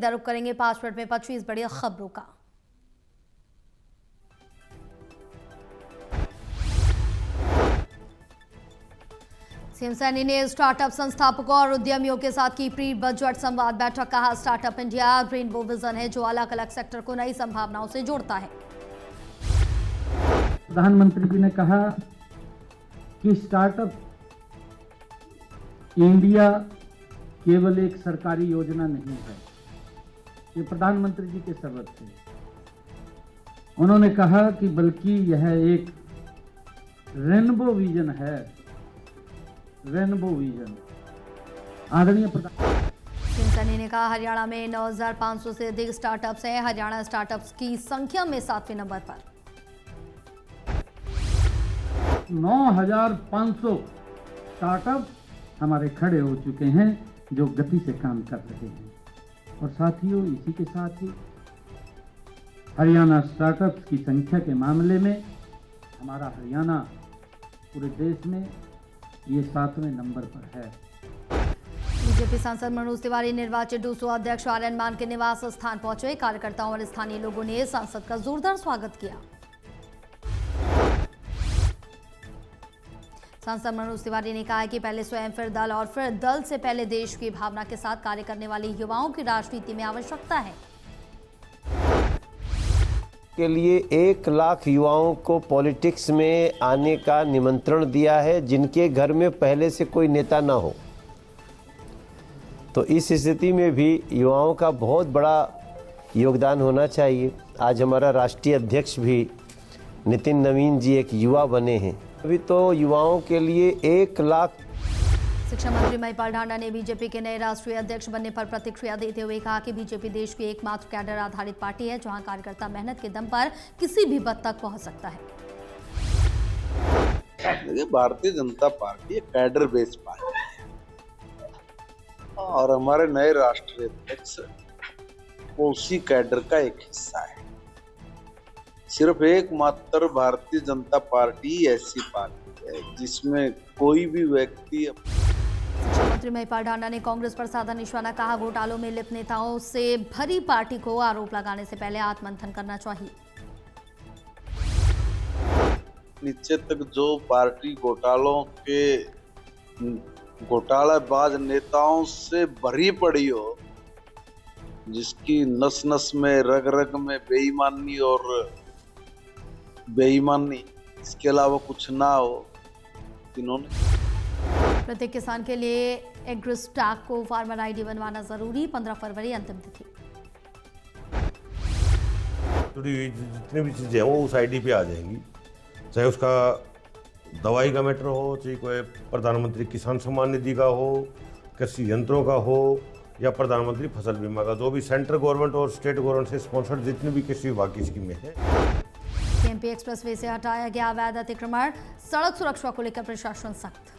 रुख करेंगे 5 मिनट में 25 बड़ी खबरों का। सीएम सैनी ने स्टार्टअप संस्थापकों और उद्यमियों के साथ की प्री बजट संवाद बैठक। कहा, स्टार्टअप इंडिया रेनबो विजन है जो अलग अलग सेक्टर को नई संभावनाओं से जोड़ता है। प्रधानमंत्री जी ने कहा कि स्टार्टअप इंडिया केवल एक सरकारी योजना नहीं है, ये प्रधानमंत्री जी के शब्द थे। उन्होंने कहा कि बल्कि यह एक रेनबो विजन है, रेनबो विजन। आदरणीय सीएम सैनी ने कहा, हरियाणा में 9,500 से अधिक स्टार्टअप्स हैं। हरियाणा स्टार्टअप्स की संख्या में 7वें नंबर पर। 9,500 स्टार्टअप हमारे खड़े हो चुके हैं जो गति से काम कर रहे हैं। और साथियों, इसी के साथ ही हरियाणा स्टार्टअप्स की संख्या के मामले में हमारा हरियाणा पूरे देश में ये 7वें नंबर पर है। बीजेपी सांसद मनोज तिवारी निर्वाचित डूसो अध्यक्ष आर्यन मान के निवास स्थान पहुंचे। कार्यकर्ताओं और स्थानीय लोगों ने सांसद का जोरदार स्वागत किया। सांसद मनोज तिवारी ने कहा कि पहले स्वयं फिर दल और फिर दल से पहले देश की भावना के साथ कार्य करने वाले युवाओं की राजनीति में आवश्यकता है। के लिए 1 लाख युवाओं को पॉलिटिक्स में आने का निमंत्रण दिया है जिनके घर में पहले से कोई नेता ना हो। तो इस स्थिति में भी युवाओं का बहुत बड़ा योगदान होना चाहिए। आज हमारा राष्ट्रीय अध्यक्ष भी नितिन नवीन जी एक युवा बने हैं। अभी तो युवाओं के लिए 1 लाख। शिक्षा मंत्री महिपाल ढांडा ने बीजेपी के नए राष्ट्रीय अध्यक्ष बनने पर प्रतिक्रिया देते हुए कहा कि बीजेपी देश की एकमात्र कैडर आधारित पार्टी है जहां कार्यकर्ता मेहनत के दम पर किसी भी पद तक पहुंच सकता है। भारतीय जनता पार्टी एक कैडर बेस्ड पार्टी है और हमारे नए राष्ट्रीय अध्यक्ष वो उसी कैडर का एक हिस्सा है। सिर्फ एकमात्र भारतीय जनता पार्टी ऐसी पार्टी है जिसमें कोई भी व्यक्ति। शिक्षा मंत्री महिपाल ढांडा ने कांग्रेस पर साधा निशाना। कहा, घोटालों में लिप्त नेताओं से भरी पार्टी को आरोप लगाने से पहले आत्ममंथन करना चाहिए। नीचे तक जो पार्टी घोटालों के घोटालाबाज नेताओं से भरी पड़ी हो, जिसकी नस नस में रग रग में बेईमानी और बेईमानी, इसके अलावा कुछ ना हो, इन्होंने। प्रत्येक किसान के लिए एग्रीस्टैक को फार्मर आईडी बनवाना जरूरी। 15 फरवरी अंतिम तिथि। जितनी भी चीजें हैं वो उस आईडी पे आ जाएंगी, चाहे उसका दवाई का मैटर हो, चाहे कोई प्रधानमंत्री किसान सम्मान निधि का हो, कृषि यंत्रों का हो, या प्रधानमंत्री फसल बीमा का। जो भी सेंट्रल गवर्नमेंट और स्टेट गवर्नमेंट से स्पॉन्सर्ड जितनी भी कृषि विभाग की स्कीमें हैं। केएमपी एक्सप्रेसवे से हटाया गया अवैध अतिक्रमण। सड़क सुरक्षा को लेकर प्रशासन सख्त।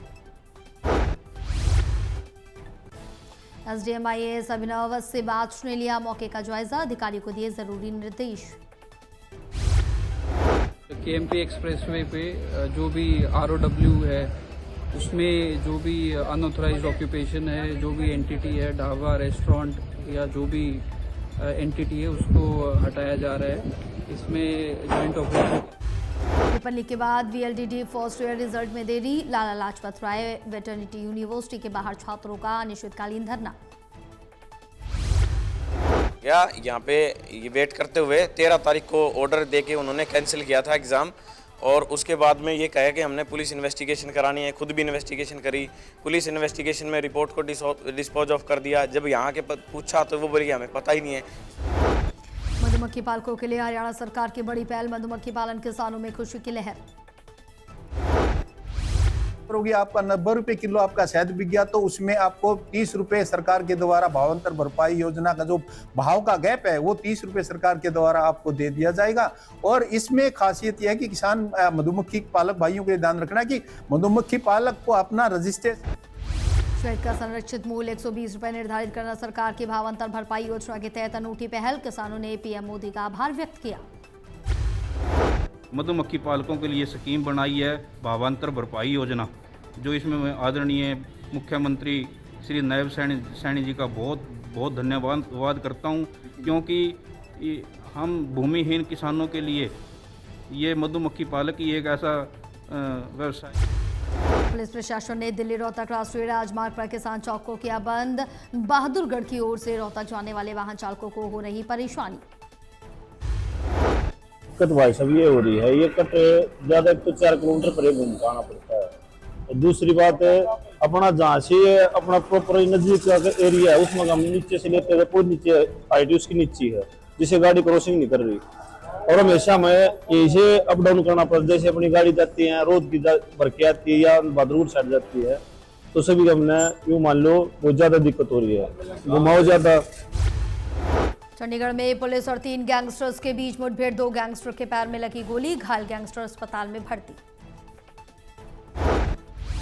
एसडीएम आईएएस अभिनव सिबाच ने लिया मौके का जायजा। अधिकारियों को दिए जरूरी निर्देश। केएमपी एक्सप्रेसवे पे जो भी आरओडब्ल्यू है उसमें जो भी अनऑथराइज्ड ऑक्यूपेशन है, जो भी एंटिटी है, ढाबा, रेस्टोरेंट या जो भी एंटिटी है उसको हटाया जा रहा है। इसमें जॉइंट ऑपरेशन। पेपर लीक के बाद वीएलडीडी फर्स्ट ईयर रिजल्ट में देरी। लाला लाजपत राय वेटरनिटी यूनिवर्सिटी के बाहर छात्रों का अनिश्चितकालीन धरना। यहाँ पे ये वेट करते हुए 13 तारीख को ऑर्डर देके उन्होंने कैंसिल किया था एग्ज़ाम, और उसके बाद में ये कहा कि हमने पुलिस इन्वेस्टिगेशन करानी है। खुद भी इन्वेस्टिगेशन करी, पुलिस इन्वेस्टिगेशन में रिपोर्ट को डिस्पोज ऑफ कर दिया। जब यहाँ के पूछा तो वो बोली हमें पता ही नहीं है। मधुमक्खी पालकों के लिए हरियाणा सरकार की बड़ी पहल। मधुमक्खी पालन किसानों में खुशी की लहर। करोगे आपका 90 रुपए किलो आपका शहद बिक गया तो उसमें आपको 30 रुपए सरकार के द्वारा भावांतर भरपाई योजना का जो भाव का गैप है वो 30 रुपए सरकार के द्वारा आपको दे दिया जाएगा। और इसमें खासियत यह है कि किसान मधुमक्खी पालक भाइयों के लिए ध्यान रखना कि मधुमक्खी पालक को अपना रजिस्ट्रेशन। शहद का संरक्षित मूल्य 120 रुपए निर्धारित करना सरकार की भावांतर भरपाई योजना के तहत अनूठी पहल। किसानों ने पीएम मोदी का आभार व्यक्त किया। मधुमक्खी पालकों के लिए स्कीम बनाई है भावांतर भरपाई योजना, जो इसमें आदरणीय मुख्यमंत्री श्री नायब सैनी जी का बहुत बहुत धन्यवाद करता हूँ, क्योंकि हम भूमिहीन किसानों के लिए ये मधुमक्खी पालक ही एक ऐसा व्यवसाय। पुलिस प्रशासन ने दिल्ली रोहतक राष्ट्रीय राजमार्ग पर किसान चौक को किया बंद। बहादुरगढ़ की ओर से रोहतक जाने वाले वाहन चालकों को हो रही परेशानी। दिक्कत भाई साहब ये हो रही है, ये कट ज्यादा तो 4 किलोमीटर परे घूम आना पड़ता है। और दूसरी बात है, अपना जहाँ से अपना प्रॉपर नजदीक का एरिया है उसमें हम नीचे से लेते हैं, कोई नीचे हाइट उसकी नीचे है जिससे गाड़ी क्रॉसिंग नहीं कर रही, और हमेशा हमें यही से अप डाउन करना पड़ता है। जैसे अपनी गाड़ी जाती है रोड की भर के आती है या बहादुरगढ़ साइड जाती है, तो सभी हमने यूँ मान लो बहुत ज्यादा दिक्कत हो रही है, घुमाओ ज्यादा। चंडीगढ़ में पुलिस और 3 गैंगस्टर्स के बीच मुठभेड़, 2 गैंगस्टर के पैर में लगी गोली, घायल गैंगस्टर अस्पताल में भर्ती।